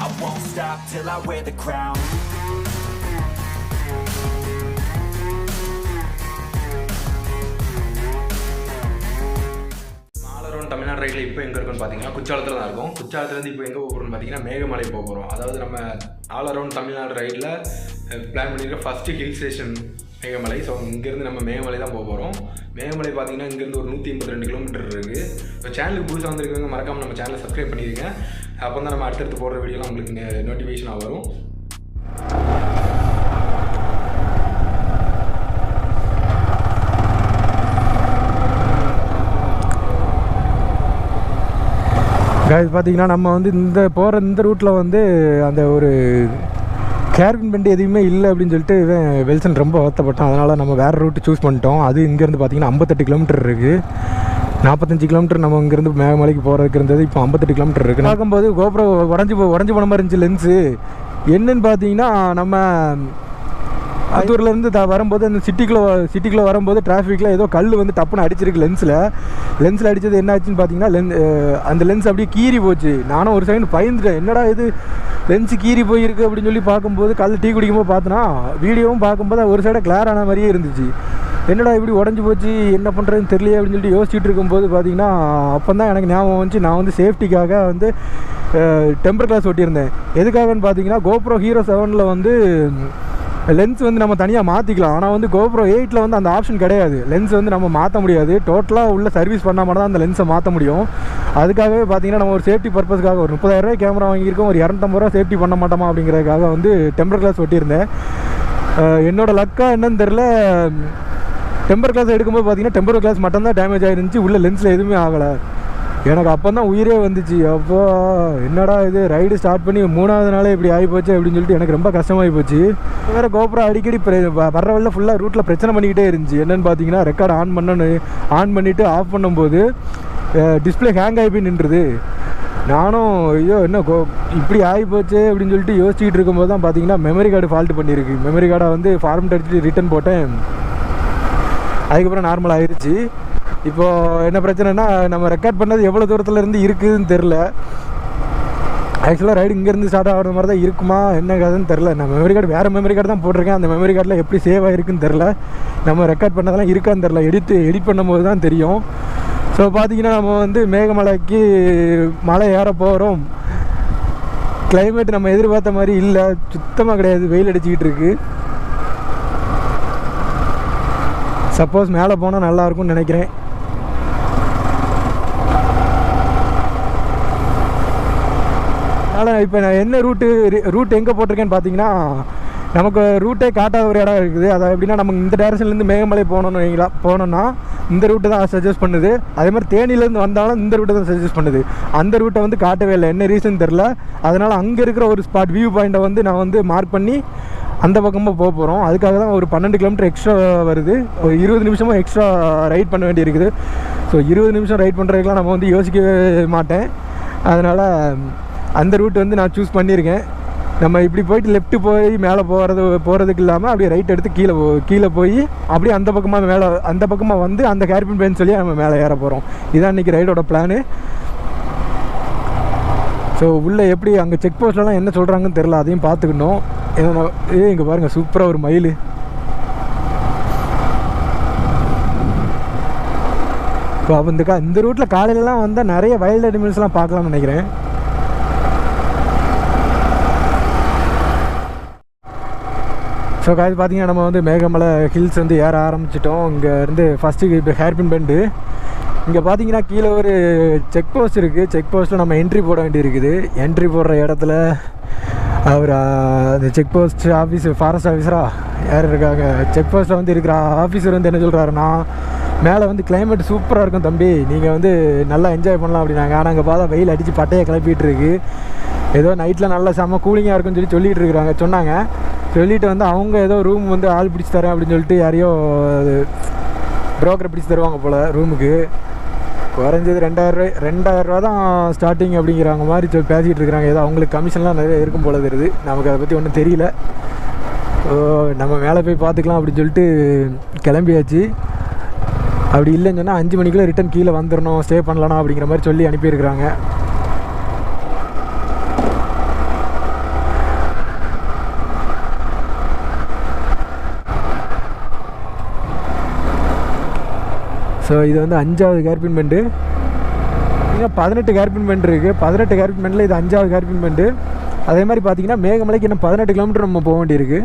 I won't stop till I wear the crown. Tamil Nadu ரைடில் இப்போ எங்கே இருக்குன்னு பார்த்தீங்கன்னா குற்றாலத்தில் தான் இருக்கும். குற்றாலத்துலேருந்து இப்போ எங்கே போகிறோம்னு பார்த்தீங்கன்னா மேகமலை போக போகிறோம். அதாவது நம்ம ஆல் அரவுண்ட் தமிழ்நாடு ரைடில் பிளான் பண்ணியிருக்க first hill station Meghamalai. So இங்கேருந்து நம்ம மேகமலை தான் போக போகிறோம். மேகமலை பார்த்தீங்கன்னா இங்கேருந்து ஒரு 182 கிலோமீட்டர் இருக்குது. ஸோ சேனலுக்கு புதுசாக வந்துருக்கவங்க மறக்காமல் நம்ம சேனலை சப்ஸ்கிரைப் பண்ணிடுங்க. அப்போ தான் நம்ம அடுத்தடுத்து போடுற வீடியோலாம் உங்களுக்கு நோட்டிஃபிகேஷனாக வரும். காய்ஸ் பார்த்தீங்கன்னா நம்ம வந்து இந்த ரூட்டில் வந்து அந்த ஒரு கேர்பின் பெண்டு எதுவுமே இல்லை அப்படின்னு சொல்லிட்டு வெல்சன் ரொம்ப வருத்தப்பட்டான். அதனால் நம்ம வேறு ரூட்டு சூஸ் பண்ணிட்டோம். அது இங்கேருந்து பார்த்தீங்கன்னா 58 கிலோமீட்டர் இருக்குது. 45 கிலோமீட்டர் நம்ம இங்கேருந்து மேகமலைக்கு போகிறதுக்கு இருந்தது. இப்போ 58 கிலோமீட்டர் இருக்குது. பார்க்கும்போது கோப்ரோ உடஞ்சி போன மாதிரி இருந்துச்சு லென்ஸு. என்னன்னு பார்த்தீங்கன்னா நம்ம ஆத்தூர்லேருந்து வரும்போது அந்த சிட்டிக்குள்ளே வரும்போது டிராஃபிக்கில் ஏதோ கல் வந்து டப்புன்னு அடிச்சிருக்கு லென்ஸில் அடித்தது என்ன ஆச்சுன்னு பார்த்தீங்கன்னா அந்த லென்ஸ் அப்படியே கீறி போச்சு. நானும் ஒரு செகண்ட் பயந்துட்டேன், என்னடா இது லென்ஸு கீறி போயிருக்கு அப்படின்னு சொல்லி பார்க்கும்போது டீ குடிக்கும்போது பார்த்தோன்னா வீடியோவும் பார்க்கும்போது ஒரு சைடாக கிளியர் ஆன மாதிரியே இருந்துச்சு. என்னடா இப்படி உடஞ்சி போச்சு, என்ன பண்ணுறதுன்னு தெரியலையே அப்படின்னு சொல்லிட்டு யோசிச்சுட்டு இருக்கும்போது பார்த்தீங்கன்னா அப்போ தான் எனக்கு ஞாபகம் வந்துச்சு. நான் வந்து சேஃப்டிக்காக வந்து டெம்பர் கிளாஸ் ஒட்டியிருந்தேன். எதுக்காகன்னு பார்த்தீங்கன்னா கோப்ரோ ஹீரோ 7 வந்து லென்ஸ் வந்து நம்ம தனியாக மாற்றிக்கலாம். ஆனால் வந்து கோப்ரோ 8 வந்து அந்த ஆப்ஷன் கிடையாது. லென்ஸ் வந்து நம்ம மாற்ற முடியாது. டோட்டலாக உள்ள சர்வீஸ் பண்ணால் மட்டும் தான் அந்த லென்ஸை மாற்ற முடியும். அதுக்காகவே பார்த்தீங்கன்னா நம்ம ஒரு சேஃப்டி பர்பஸ்க்காக ஒரு 30,000 ரூபாய் கேமரா வாங்கியிருக்கோம். ஒரு 250 ரூபா சேஃப்டி பண்ண மாட்டோமா அப்படிங்கிறதுக்காக வந்து டெம்பர் கிளாஸ் ஒட்டியிருந்தேன். என்னோடய லக்காக என்னன்னு தெரில, டெம்பர் கிளாஸ் எடுக்கும்போது பார்த்தீங்கன்னா டெம்பர் கிளாஸ் மட்டும்தான் டேமேஜ் ஆகிருந்துச்சு. உள்ள லென்ஸில் எதுவுமே ஆகலை. எனக்கு அப்போ தான் உயிரே வந்துச்சு. அப்போ என்னடா இது ரைடு ஸ்டார்ட் பண்ணி 3வது நாளே இப்படி ஆகிப்போச்சு அப்படின்னு சொல்லிட்டு எனக்கு ரொம்ப கஷ்டமாகி போச்சு. வேறு கோப்ரோ அடிக்கடி வர்ற வழியில் ஃபுல்லாக ரூட்டில் பிரச்சனை பண்ணிக்கிட்டே இருந்துச்சு. என்னென்னு பார்த்தீங்கன்னா ரெக்கார்டு ஆன் பண்ணிவிட்டு ஆஃப் பண்ணும்போது டிஸ்பிளே ஹேங் ஆகி போய் நின்றுது. நானும் ஐயோ என்ன இப்படி ஆகிப்போச்சு அப்படின்னு சொல்லிட்டு யோசிச்சுட்டு இருக்கும்போது தான் பார்த்தீங்கன்னா மெமரி கார்டு ஃபால்ட் பண்ணியிருக்கு. மெமரி கார்டை வந்து ஃபார்மெட் அடிச்சுட்டு ரிட்டன் போட்டேன். அதுக்கப்புறம் நார்மல் ஆயிடுச்சு. இப்போது என்ன பிரச்சனைனா நம்ம ரெக்கார்ட் பண்ணது எவ்வளோ தூரத்தில் இருந்து இருக்குதுன்னு தெரில. ஆக்சுவலாக ரைடு இங்கேருந்து ஸ்டார்ட் ஆகிற மாதிரி தான் இருக்குமா என்ன கதைன்னு தெரில. நான் மெமரி கார்டு வேறு மெமரி கார்டு தான் போட்டிருக்கேன். அந்த மெமரி கார்டில் எப்படி சேவ் ஆகிருக்குன்னு தெரில. நம்ம ரெக்கார்ட் பண்ணதெல்லாம் இருக்கான்னு தெரில. எடிட் பண்ணும்போது தான் தெரியும். ஸோ பார்த்தீங்கன்னா நம்ம வந்து மேகமலைக்கு மலை ஏற போகிறோம். கிளைமேட் நம்ம எதிர்பார்த்த மாதிரி இல்லை, சுத்தமாக கிடையாது. வெயில் அடிச்சுக்கிட்டு இருக்குது. சப்போஸ் மேலே போனால் நல்லாயிருக்கும்னு நினைக்கிறேன். அதனால் இப்போ நான் என்ன ரூட் எங்கே போட்டிருக்கேன்னு பார்த்தீங்கன்னா நமக்கு ரூட்டே காட்டாத ஒரு இடம் இருக்குது. அதை எப்படின்னா நம்ம இந்த டைரக்ஷன்லேருந்து மேகமலை போனோம்னா இந்த ரூட்டை தான் சஜஸ்ட் பண்ணுது. அதே மாதிரி தேனியிலேருந்து வந்தாலும் இந்த ரூட்டை தான் சஜஸ்ட் பண்ணுது. அந்த ரூட்டை வந்து காட்டவே இல்லை, என்ன ரீசன் தெரில. அதனால் அங்கே இருக்கிற ஒரு ஸ்பாட் வியூ பாயிண்ட்டை வந்து நான் வந்து மார்க் பண்ணி அந்த பக்கமாக போக போகிறோம். அதுக்காக தான் ஒரு 12 கிலோமீட்டர் எக்ஸ்ட்ரா வருது. ஒரு 20 நிமிஷமாக எக்ஸ்ட்ரா ரைட் பண்ண வேண்டி இருக்குது. ஸோ 20 நிமிஷம் ரைட் பண்ணுறதுக்கெலாம் நம்ம வந்து யோசிக்கவே மாட்டேன். அதனால் அந்த ரூட் வந்து நான் சூஸ் பண்ணியிருக்கேன். நம்ம இப்படி போயிட்டு லெஃப்ட்டு போய் மேலே போகிறதுக்கு இல்லாமல் அப்படியே ரைட் எடுத்து கீழே போய் அப்படியே அந்த பக்கமாக வந்து அந்த கேர்பின் பெயின் சொல்லி நம்ம மேலே ஏற போகிறோம். இதான் இன்றைக்கி ரைடோட பிளானு. ஸோ உள்ளே எப்படி அங்கே செக் போஸ்ட்லலாம் என்ன சொல்கிறாங்கன்னு தெரில, அதையும் பார்த்துக்கணும். ஏன்னா இங்கே பாருங்கள் சூப்பராக ஒரு மயில். இப்போ இந்த ரூட்டில் காலையிலலாம் வந்தால் நிறைய வைல்டு அனிமல்ஸ்லாம் பார்க்கலாம்னு நினைக்கிறேன். ஸோ காய்ச்சி பார்த்தீங்கன்னா நம்ம வந்து மேகமலை ஹில்ஸ் வந்து ஏற ஆரம்பிச்சிட்டோம். இங்கேருந்து ஃபஸ்ட்டு இப்போ ஹேர்பின் பெண்டு. இங்கே பார்த்தீங்கன்னா கீழே ஒரு செக் போஸ்ட் இருக்குது. செக் போஸ்ட்டில் நம்ம என்ட்ரி போட வேண்டியிருக்குது. என்ட்ரி போடுற இடத்துல அவர் அந்த செக் போஸ்ட் ஃபாரஸ்ட் ஆஃபீஸராக யார் இருக்காங்க, செக் போஸ்ட்டில் வந்து இருக்கிற ஆஃபீஸர் வந்து என்ன சொல்கிறாருன்னா, மேலே வந்து கிளைமேட் சூப்பராக இருக்கும் தம்பி, நீங்கள் வந்து நல்லா என்ஜாய் பண்ணலாம் அப்படின்னாங்க. ஆனால் அங்கே பார்த்தா வெயில் அடித்து பட்டையை கிளப்பிட்டு இருக்கு. ஏதோ நைட்டில் நல்லா செம்ம கூலிங்காக இருக்குன்னு சொன்னாங்க. சொல்லிட்டு வந்து அவங்க ஏதோ ரூம் வந்து ஆள் பிடிச்சி தரேன் அப்படின்னு சொல்லிட்டு யாரையோ ப்ரோக்கரை பிடிச்சி தருவாங்க போல் ரூமுக்கு. குறைஞ்சது 2000 ரூபா தான் ஸ்டார்டிங் அப்படிங்கிறாங்க மாதிரி பேசிகிட்டு இருக்கிறாங்க. ஏதோ அவங்களுக்கு கமிஷன்லாம் நிறைய இருக்கும் போல தெரியுது. நமக்கு அதை பற்றி ஒன்றும் தெரியல. நம்ம மேலே போய் பார்த்துக்கலாம் அப்படின்னு சொல்லிட்டு கிளம்பியாச்சு. அப்படி இல்லைன்னு சொன்னால் 5 மணிக்குள்ளே ரிட்டன் கீழே வந்துடணும், ஸ்டே பண்ணலாம் அப்படிங்கிற மாதிரி சொல்லி அனுப்பியிருக்கிறாங்க. ஸோ இது வந்து 5வது கேர்பின் பெண்டு. இன்னும் 18 கேர்பின் பெண்ட் இருக்குது. 18 கேர்பின் பெண்டில் இது 5வது கேர்பின் பெண்டு. அதே மாதிரி பார்த்தீங்கன்னா மேகமலைக்கு இன்னும் 18 கிலோமீட்டர் நம்ம போக வேண்டியிருக்கு.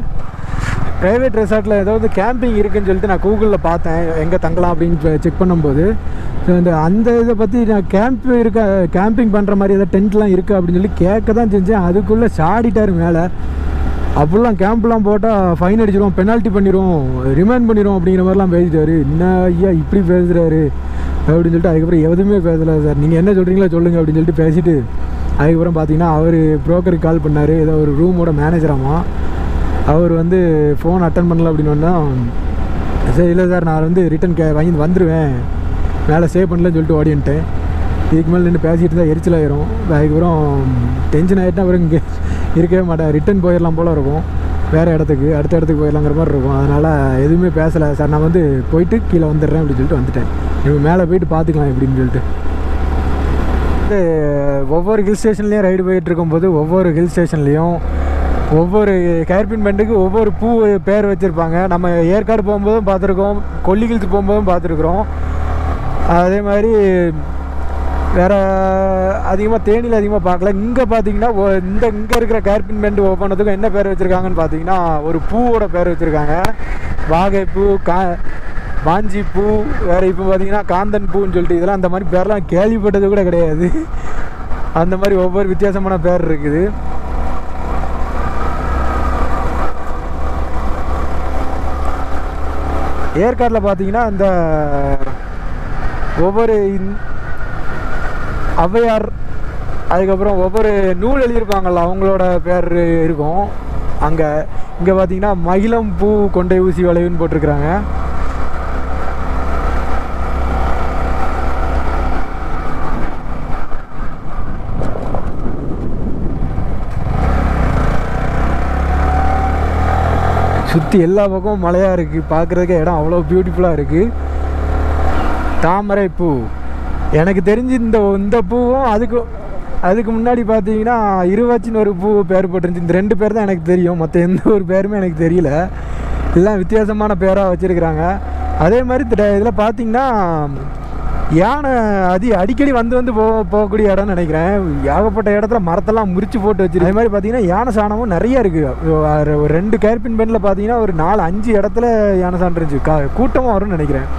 ப்ரைவேட் ரெசார்ட்டில் ஏதாவது கேம்பிங் இருக்குதுன்னு சொல்லிட்டு நான் கூகுளில் பார்த்தேன் எங்கே தங்கலாம் அப்படின்னு செக் பண்ணும்போது. ஸோ அந்த இதை பற்றி நான் கேம்பிங் பண்ணுற மாதிரி ஏதாவது டென்ட்லாம் இருக்குது அப்படின்னு சொல்லி கேட்க தான் செஞ்சேன். அதுக்குள்ளே சாடிட்டார் மேலே. அப்படிலாம் கேம்ப்லாம் போட்டால் ஃபைன் அடிச்சிடுவோம், பெனால்ட்டி பண்ணிடுவோம், ரிமைண்ட் பண்ணிடுவோம் அப்படிங்கிற மாதிரிலாம் பேசிட்டாரு. என்ன ஐயா இப்படி பேசுகிறாரு அப்படின்னு சொல்லிட்டு அதுக்கப்புறம் எதுவுமே பேசலை. சார் நீங்கள் என்ன சொல்கிறீங்களோ சொல்லுங்கள் அப்படின்னு சொல்லிட்டு பேசிவிட்டு அதுக்கப்புறம் பார்த்தீங்கன்னா அவர் ப்ரோக்கருக்கு கால் பண்ணார். ஏதோ ஒரு ரூமோட மேனேஜராமா. அவர் வந்து ஃபோன் அட்டன் பண்ணல அப்படின்னு வந்தால், சரி இல்லை சார் நான் வந்து ரிட்டன் வாங்கி வந்துடுவேன், மேலே சேவ் பண்ணலன்னு சொல்லிட்டு ஓடின்ட்டேன். இதுக்கு மேலே நின்று பேசிகிட்டு இருந்தால் எரிச்சலாயிரும். அதுக்கப்புறம் டென்ஷன் ஆகிட்டுனா அப்புறம் இங்கே இருக்கவே மாட்டேன், ரிட்டன் போயிடலாம் போல் இருக்கும், வேறு இடத்துக்கு அடுத்த இடத்துக்கு போயிடலாங்கிற மாதிரி இருக்கும். அதனால் எதுவுமே பேசலை. சார் நான் வந்து போயிட்டு கீழே வந்துடுறேன் அப்படின்னு சொல்லிட்டு வந்துட்டேன். இவங்க மேலே போயிட்டு பார்த்துக்கலாம் எப்படின்னு சொல்லிட்டு. ஒவ்வொரு ஹில் ஸ்டேஷன்லேயும் ரைடு போயிட்டு இருக்கும்போது ஒவ்வொரு ஹில் ஸ்டேஷன்லேயும் ஒவ்வொரு கேர்பின் பெண்டுக்கு ஒவ்வொரு பூ பேர் வச்சுருப்பாங்க. நம்ம ஏற்காடு போகும்போதும் பார்த்துருக்கோம், கொல்லி ஹில்ஸ் போகும்போதும் பார்த்துருக்குறோம். அதே மாதிரி வேறு அதிகமாக தேனியில் அதிகமாக பார்க்கல. இங்கே பார்த்தீங்கன்னா இங்கே இருக்கிற கேர்பின் பெண்டு ஒவ்வொன்றதுக்கும் என்ன பேர் வச்சுருக்காங்கன்னு பார்த்தீங்கன்னா ஒரு பூவோட பேர் வச்சுருக்காங்க. வாகைப்பூ, வாஞ்சி பூ, வேறு இப்போ பார்த்தீங்கன்னா காந்தன் பூன்னு சொல்லிட்டு இதெல்லாம் அந்த மாதிரி பேர்லாம் கேள்விப்பட்டது கூட கிடையாது. அந்த மாதிரி ஒவ்வொரு வித்தியாசமான பேர் இருக்குது. ஏற்காட்டில் பார்த்தீங்கன்னா அந்த ஒவ்வொரு ஔவையார், அதுக்கப்புறம் ஒவ்வொரு நூல் எழுதியிருப்பாங்கள்ல அவங்களோட பேர் இருக்கும். இங்கே பார்த்தீங்கன்னா மகிழம் பூ கொண்டை ஊசி வளைவுன்னு போட்டிருக்கிறாங்க. சுற்றி எல்லா பக்கமும் மலையாக இருக்குது. பார்க்குறதுக்கு இடம் அவ்வளோ பியூட்டிஃபுல்லாக இருக்குது. தாமரை பூ எனக்கு தெரிஞ்சு இந்த பூவும் அதுக்கு முன்னாடி பார்த்தீங்கன்னா இருவாச்சின்னு ஒரு பூ பேர் போட்டுருந்துச்சு. இந்த 2 பேர் தான் எனக்கு தெரியும், மற்ற எந்த ஒரு பேருமே எனக்கு தெரியல. எல்லாம் வித்தியாசமான பேராக வச்சுருக்குறாங்க. அதே மாதிரி இதில் பார்த்தீங்கன்னா யானை அடிக்கடி வந்து போகக்கூடிய இடம்னு நினைக்கிறேன். ஏகப்பட்ட இடத்துல மரத்தெல்லாம் முறிச்சு போட்டு வச்சிருக்கு. அதே மாதிரி பார்த்தீங்கன்னா யானை சாணமும் நிறைய இருக்குது. ஒரு 2 கேர்பின் பெண்டில் பார்த்தீங்கன்னா ஒரு 4-5 இடத்துல யானை சாணம் இருந்துச்சு. கூட்டமாக வரும்னு நினைக்கிறேன்.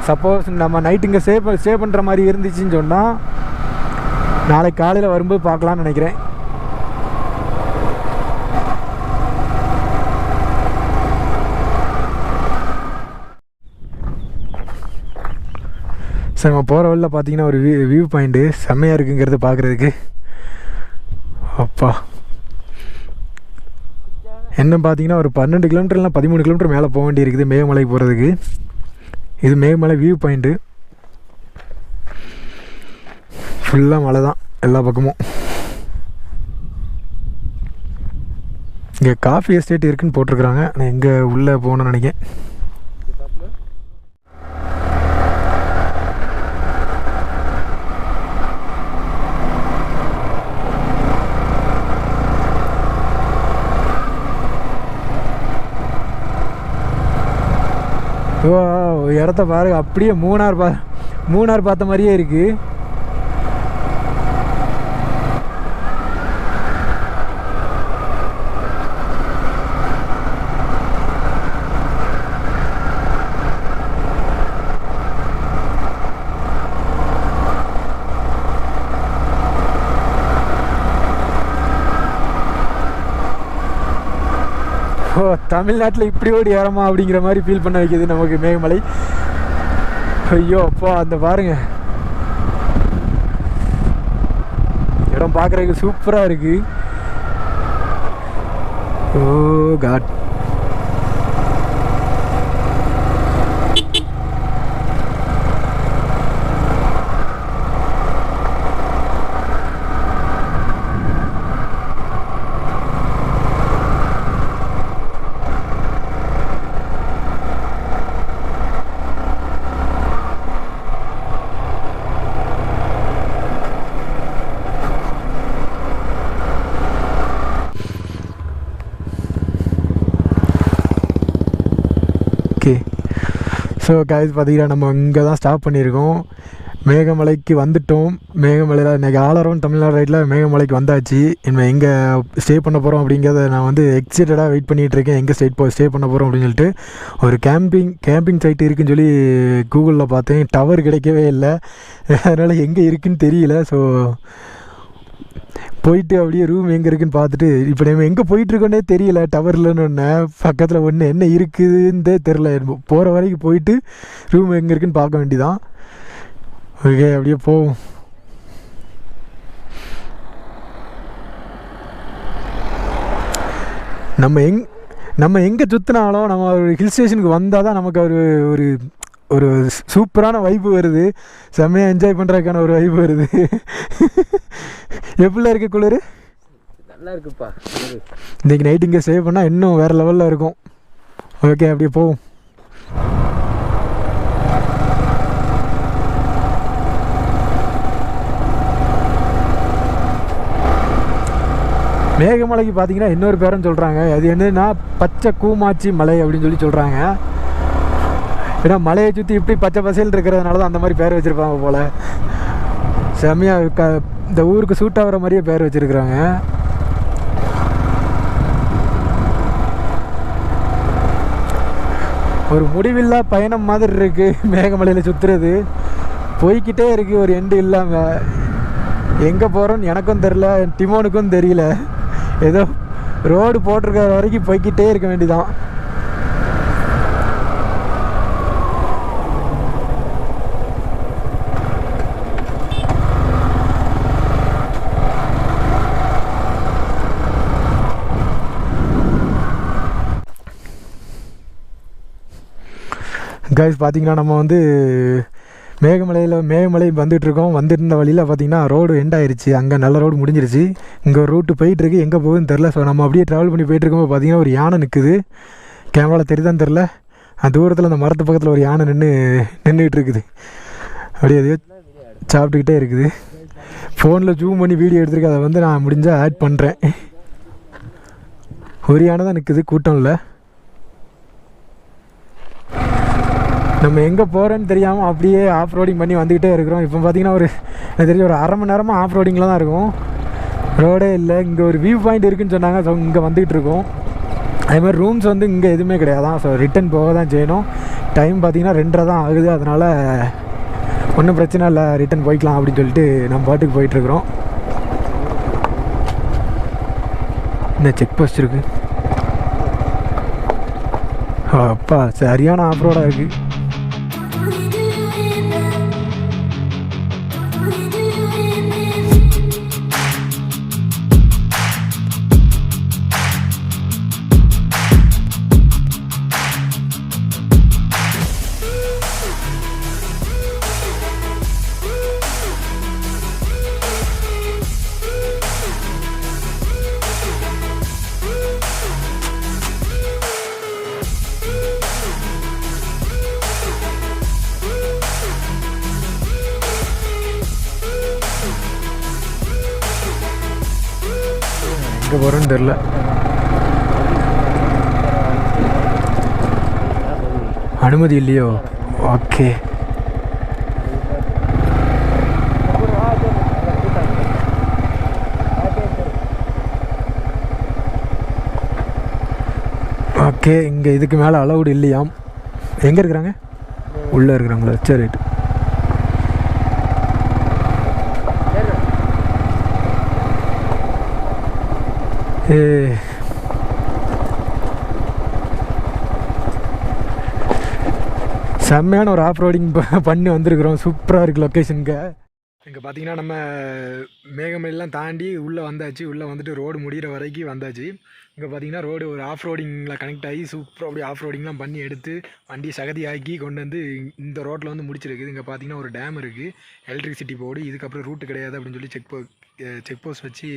சப்போஸ் நம்ம நைட்டு இங்கே ஸ்டே பண்ணுற மாதிரி இருந்துச்சுன்னு சொன்னால் நாளைக்கு காலையில் வரும்போது பார்க்கலான்னு நினைக்கிறேன். சார் நம்ம போகிற வழியில் பார்த்தீங்கன்னா ஒரு வியூ பாயிண்ட்டு செம்மையாக இருக்குங்கிறது பார்க்குறதுக்கு. அப்பா என்ன பார்த்தீங்கன்னா ஒரு 12 கிலோமீட்டர் இல்லைனா 13 கிலோமீட்டர் மேலே போக வேண்டி இருக்குது மேகமலைக்கு போகிறதுக்கு. இது மேகமலை வியூ பாயிண்ட்டு. ஃபுல்லாக மலை தான் எல்லா பக்கமும். இங்கே காஃபி எஸ்டேட் இருக்குதுன்னு போட்டிருக்குறாங்க. நான் எங்கே உள்ளே போகணும்னு நினைக்கிறேன். ஓ இடத்த பாருங்க, அப்படியே மூணார் பார்த்த மாதிரியே இருக்குது. ஓ தமிழ்நாட்டில் இப்படி ஓடி ஏறமா அப்படிங்கிற மாதிரி ஃபீல் பண்ண வைக்கிது நமக்கு மேகமலை. ஐயோ அப்பா அந்த பாருங்க இடம் பார்க்குறதுக்கு சூப்பராக இருக்குது. ஓ காட். ஸோ காய்ஸ் பார்த்தீங்கன்னா நம்ம இங்கே தான் ஸ்டாப் பண்ணியிருக்கோம். மேகமலைக்கு வந்துட்டோம். மேகமலையில் இன்றைக்கி ஆல் அரவுண்ட் தமிழ்நாடு ரைட்டில் மேகமலைக்கு வந்தாச்சு. இனிமேல் எங்கே ஸ்டே பண்ண போகிறோம் அப்படிங்கிறத நான் வந்து எக்ஸைட்டடாக வெயிட் பண்ணிகிட்ருக்கேன். எங்கே ஸ்டே பண்ண போகிறோம் அப்படின்னு சொல்லிட்டு ஒரு கேம்பிங் சைட் இருக்குதுன்னு சொல்லி கூகுளில் பார்த்தேன். டவர் கிடைக்கவே இல்லை, அதனால் எங்கே இருக்குதுன்னு தெரியல. ஸோ போயிட்டு அப்படியே ரூம் எங்கே இருக்குதுன்னு பார்த்துட்டு இப்போ நம்ம எங்கே போயிட்டுருக்கோன்னே தெரியல. டவர் இல்லைன்னு ஒன்று பக்கத்தில் ஒன்று என்ன இருக்குதுன்னே தெரில. போகிற வரைக்கும் போயிட்டு ரூம் எங்கே இருக்குதுன்னு பார்க்க வேண்டியதான். ஓகே, அப்படியே போவோம். நம்ம எங்கே சுற்றினாலும் நம்ம ஒரு ஹில் ஸ்டேஷனுக்கு வந்தால் தான் நமக்கு ஒரு ஒரு சூப்பரான வைப்பு வருது. செம்மையாக என்ஜாய் பண்ணுறதுக்கான ஒரு வைப்பு வருது. எப்படிலாம் இருக்கு குளிர்? நல்லா இருக்குப்பா. இன்றைக்கி நைட் இங்கே ஸ்டே பண்ணால் இன்னும் வேறு லெவலில் இருக்கும். ஓகே, அப்படியே போவோம். மேகமலைக்கு பார்த்தீங்கன்னா இன்னொரு பேரும் சொல்கிறாங்க. அது என்னன்னா பச்சை கூமாச்சி மலை அப்படின்னு சொல்லி சொல்கிறாங்க. ஏன்னா மலையை சுற்றி இப்படி பச்சை பசையில் இருக்கிறதுனால தான் அந்த மாதிரி பேர் வச்சுருப்பாங்க போல். செம்மையாக இந்த ஊருக்கு சூட் ஆகிற மாதிரியே பேர் வச்சுருக்குறாங்க. ஒரு முடிவில்லா பயணம் மாதிரி இருக்குது மேகமலையில் சுற்றுறது. போய்கிட்டே இருக்குது, ஒரு எண்டு இல்லாமல். எங்கே போகிறோன்னு எனக்கும் தெரில, டிமோனுக்கும் தெரியல. ஏதோ ரோடு போட்டிருக்கிற வரைக்கும் போய்கிட்டே இருக்க வேண்டியதான். கைஸ் பார்த்தீங்கன்னா நம்ம வந்து மேகமலை வந்துட்டுருக்கோம். வந்துட்டு இருந்த வழியில் பார்த்தீங்கன்னா ரோடு எண்ட் ஆயிடுச்சு. அங்கே நல்ல ரோடு முடிஞ்சிருச்சு. இங்கே ஒரு ரூட்டு போயிட்டுருக்கு, எங்கே போகுதுன்னு தெரில. ஸோ நம்ம அப்படியே ட்ராவல் பண்ணி போயிட்டுருக்கும்போது பார்த்தீங்கன்னா ஒரு யானை நிற்குது. கேமராவில் தெரியுதான்னு தெரில. தூரத்தில் அந்த மரத்து பக்கத்தில் ஒரு யானை நின்றுக்கிட்டு இருக்குது. அப்படியே எதையோ சாப்பிட்டுக்கிட்டே இருக்குது. ஃபோனில் ஜூம் பண்ணி வீடியோ எடுத்துருக்கு. அதை வந்து நான் முடிஞ்சால் ஆட் பண்ணுறேன். ஒரு யானை தான் நிற்குது, கூட்டம் இல்லை. நம்ம எங்கே போகிறோன்னு தெரியாமல் அப்படியே ஆஃப் ரோடிங் பண்ணி வந்துக்கிட்டே இருக்கிறோம். இப்போ பார்த்தீங்கன்னா எனக்கு தெரிஞ்ச ஒரு அரை மணி நேரமாக ஆஃப் ரோடிங்கில் தான் இருக்கும். ரோடே இல்லை. இங்கே ஒரு வியூ பாயிண்ட் இருக்குதுன்னு சொன்னாங்க. ஸோ இங்கே வந்துக்கிட்டு இருக்கோம். அதேமாதிரி ரூம்ஸ் வந்து இங்கே எதுவுமே கிடையாதான். ஸோ ரிட்டன் போக தான் செய்யணும். டைம் பார்த்தீங்கன்னா 2:30 தான் ஆகுது. அதனால் ஒன்றும் பிரச்சனை இல்லை, ரிட்டன் போய்க்கலாம் அப்படின்னு சொல்லிட்டு நம்ம பாட்டுக்கு போயிட்டுருக்குறோம். இந்த செக் போஸ்ட் இருக்குது. அப்பா சரியான ஆஃப் ரோடாக இருக்குது. எங்கே போகிறோன்னு தெரில. அனுமதி இல்லையோ? ஓகே. ஓகே, இங்கே இதுக்கு மேலே அலவுடு இல்லையாம். எங்கே இருக்கிறாங்க? உள்ளே இருக்கிறாங்களா? சரி, ரைட்டு. செம்மையான ஒரு ஆஃப் ரோடிங் பண்ணி வந்திருக்கிறோம். சூப்பராக இருக்குது லொக்கேஷனுக்கு. இங்கே பார்த்தீங்கன்னா நம்ம மேகமலையெல்லாம் தாண்டி உள்ளே வந்தாச்சு. உள்ளே வந்துட்டு ரோடு முடிகிற வரைக்கும் வந்தாச்சு. இங்கே பார்த்தீங்கன்னா ரோடு ஒரு ஆஃப் ரோடிங்கில் கனெக்ட் ஆகி சூப்பராக அப்படியே ஆஃப் ரோடிங்லாம் பண்ணி எடுத்து வண்டியை சகதி ஆக்கி கொண்டு வந்து இந்த ரோட்டில் வந்து முடிச்சிருக்குது. இங்கே பார்த்தீங்கன்னா ஒரு டேம் இருக்குது, எலக்ட்ரிசிட்டி போர்டு. இதுக்கப்புறம் ரூட்டு கிடையாது அப்படின்னு சொல்லி செக் போஸ்ட் வச்சு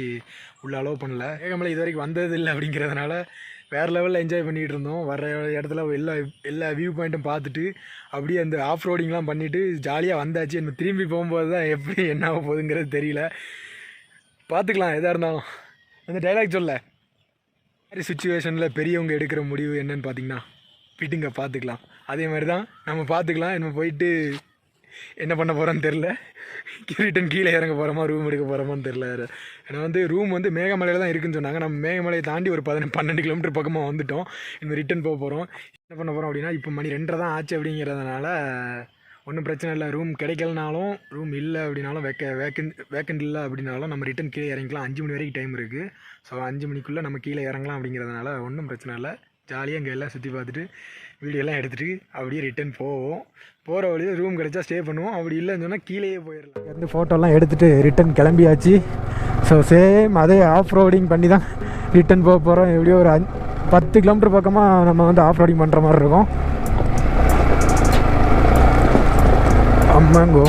உள்ளே அலோவ் பண்ணல. மேகமலை இது வரைக்கும் வந்தது இல்லை அப்படிங்கிறதுனால வேறு லெவலில் என்ஜாய் பண்ணிகிட்டு இருந்தோம். வர இடத்துல எல்லா வியூ பாயிண்ட்டும் பார்த்துட்டு அப்படியே அந்த ஆஃப் ரோடிங்லாம் பண்ணிவிட்டு ஜாலியாக வந்தாச்சு. நம்ம திரும்பி போகும்போது தான் எப்படி என்ன ஆக போகுதுங்கிறது தெரியல. பார்த்துக்கலாம், எதாக இருந்தாலும். அந்த டைலாக் சொல்ல மாதிரி சுச்சுவேஷனில் பெரியவங்க எடுக்கிற முடிவு என்னன்னு பார்த்தீங்கன்னா விடுங்க, பார்த்துக்கலாம். அதே மாதிரி தான் நம்ம பார்த்துக்கலாம். நம்ம போயிட்டு என்ன பண்ண போகிறோன்னு தெரில. ரிட்டன் கீழே இறங்க போகிறோமா ரூம் எடுக்க போகிறோமான்னு தெரில. ஏன்னா வந்து ரூம் வந்து மேகமலையில் தான் இருக்குதுன்னு சொன்னாங்க. நம்ம மேகமலையை தாண்டி ஒரு 12 கிலோமீட்டர் பக்கமாக வந்துவிட்டோம். இன்னும் ரிட்டன் போக போகிறோம். என்ன பண்ண போகிறோம் அப்படின்னா, இப்போ மணி 2:30 தான் ஆச்சு. அப்படிங்கிறதுனால ஒன்றும் பிரச்சனை இல்லை. ரூம் கிடைக்கலனாலும், ரூம் இல்லை அப்படின்னாலும், வேக்கண்ட் இல்லை அப்படின்னாலும் நம்ம ரிட்டன் கீழே இறங்கிக்கலாம். 5 மணி வரைக்கும் டைம் இருக்குது. ஸோ 5 மணிக்குள்ளே நம்ம கீழே இறங்கலாம். அப்படிங்கிறதுனால ஒன்றும் பிரச்சனை இல்லை. ஜாலியாக இங்கே எல்லாம் சுற்றி பார்த்துட்டு வீடியோலாம் எடுத்துகிட்டு அப்படியே ரிட்டன் போவோம். போகிற வழியில் ரூம் கிடச்சா ஸ்டே பண்ணுவோம். அப்படி இல்லைன்னு சொன்னால் கீழேயே போயிடலாம். இருந்து ஃபோட்டோலாம் எடுத்துகிட்டு ரிட்டன் கிளம்பியாச்சு. ஸோ சேம் அதே ஆஃப் ரோடிங் பண்ணி தான் ரிட்டன் போக போகிறோம். எப்படியோ ஒரு 10 கிலோமீட்டர் பக்கமாக நம்ம வந்து ஆஃப் ரோடிங் பண்ணுற மாதிரி இருக்கும். அம்மாங்கோ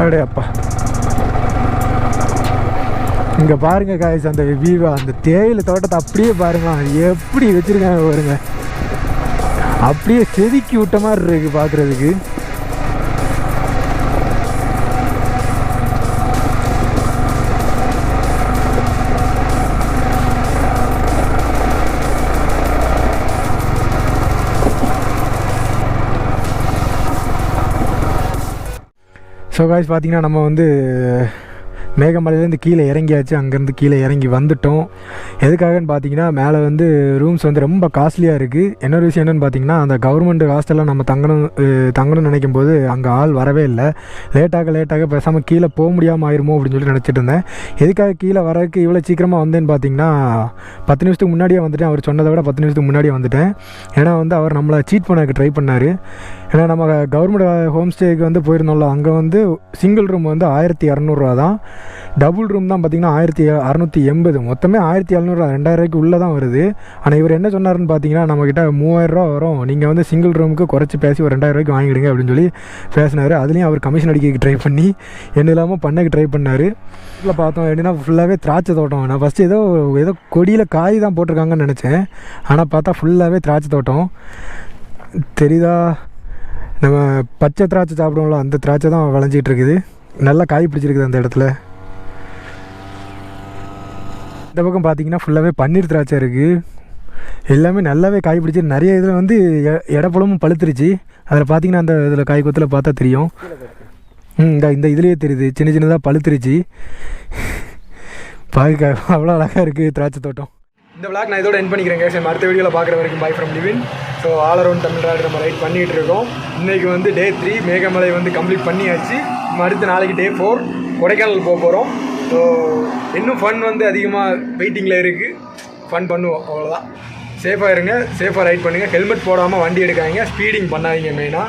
அடே அப்பா, இங்கே பாருங்க காய்ஸ், அந்த வியூவை, அந்த தேயிலை தோட்டத்தை அப்படியே பாருங்க எப்படி வச்சுருக்காங்க பாருங்க. அப்படியே செதுக்கி விட்ட மாதிரி இருக்குது பார்க்குறதுக்கு. ஸோ காய்ஸ் பார்த்தீங்கன்னா நம்ம வந்து மேகமலையிலேருந்து கீழே இறங்கியாச்சு. அங்கேருந்து கீழே இறங்கி வந்துட்டோம். எதுக்காகன்னு பார்த்தீங்கன்னா, மேலே வந்து ரூம்ஸ் வந்து ரொம்ப காஸ்ட்லியாக இருக்குது. இன்னொரு விஷயம் என்னென்னு பார்த்தீங்கன்னா, அந்த கவர்மெண்ட் ஹாஸ்டலில் நம்ம தங்கணும்னு நினைக்கும் போது அங்கே ஆள் வரவே இல்லை. லேட்டாக பேசாமல் கீழே போக முடியாமல் ஆயிருமோ அப்படின்னு சொல்லி நினச்சிட்டு இருந்தேன். எதுக்காக கீழே வரதுக்கு இவ்வளோ சீக்கிரமாக வந்தேன்னு பார்த்தீங்கன்னா, 10 நிமிஷத்துக்கு முன்னாடியே வந்துட்டேன். அவர் சொன்னதை விட 10 நிமிஷத்துக்கு முன்னாடியே வந்துட்டேன். ஏன்னா வந்து அவர் நம்மளை சீட் பண்ணதுக்கு ட்ரை பண்ணார். ஏன்னா நம்ம கவர்மெண்ட் ஹோம் ஸ்டேக்கு வந்து போயிருந்தோம்ல, அங்கே வந்து சிங்கிள் ரூம் வந்து 1200 தான். டபுள் ரூம் தான் பார்த்திங்கன்னா 1680. மொத்தமே 1700, 2000 உள்ளே தான் வருது. ஆனால் இவர் என்ன சொன்னார்னு பார்த்தீங்கன்னா, நம்மக்கிட்ட 3000 வரும், நீங்கள் வந்து சிங்கிள் ரூமுக்கு குறைச்சி பேசி ஒரு 2000 வாங்கிடுங்க அப்படின்னு சொல்லி பேசினார். அதுலேயும் அவர் கமிஷன் அடிக்க ட்ரை பண்ணி என்ன இல்லாமல் பண்ணக்கு ட்ரை பண்ணார். இதில் பார்த்தோம் எப்படின்னா ஃபுல்லாகவே திராட்சை தோட்டம். நான் ஃபஸ்ட்டு ஏதோ கொடியில் காய் தான் போட்டிருக்காங்கன்னு நினச்சேன். ஆனால் பார்த்தா ஃபுல்லாகவே திராட்சை தோட்டம். தெரியுதா, நம்ம பச்சை திராட்சை சாப்பிடுவோம்ல, அந்த திராட்சை தான் விளைஞ்சிட்டு இருக்குது. நல்லா காய் பிடிச்சிருக்குது அந்த இடத்துல. இந்த பக்கம் பார்த்தீங்கன்னா ஃபுல்லாகவே பன்னீர் திராட்சை இருக்குது. எல்லாமே நல்லாவே காய் பிடிச்சி நிறைய இதில் வந்து இடப்பழமும் பழுத்துருச்சு. அதில் பார்த்தீங்கன்னா அந்த இதில் காய் கொத்தில் பார்த்தா தெரியும். இந்த இதுலேயே தெரியுது, சின்னதாக பழுத்துருச்சு. பார்க்க அவ்வளோ அழகாக இருக்குது திராட்சை தோட்டம். இந்த விளாக் நான் இதோட என் பண்ணிக்கிறேன் கேஸ். அடுத்த வீடியோவில் பார்க்குற வரைக்கும் by from live-in. So all around Tamil Nadu நம்ம ரைட் பண்ணிகிட்டு இருக்கோம். இன்றைக்கி வந்து டே 3 மேகமலை வந்து கம்ப்ளீட் பண்ணியாச்சு. அடுத்த நாளைக்கு டே 4 கொடைக்கானல் போக போகிறோம். ஸோ இன்னும் ஃபன் வந்து அதிகமாக வெயிட்டிங்கில் இருக்குது. ஃபன் பண்ணுவோம், அவ்வளோதான். சேஃபாக இருங்க, சேஃபாக ரைட் பண்ணுங்கள். ஹெல்மெட் போடாமல் வண்டி எடுக்காதீங்க, ஸ்பீடிங் பண்ணாதீங்க மெயினாக.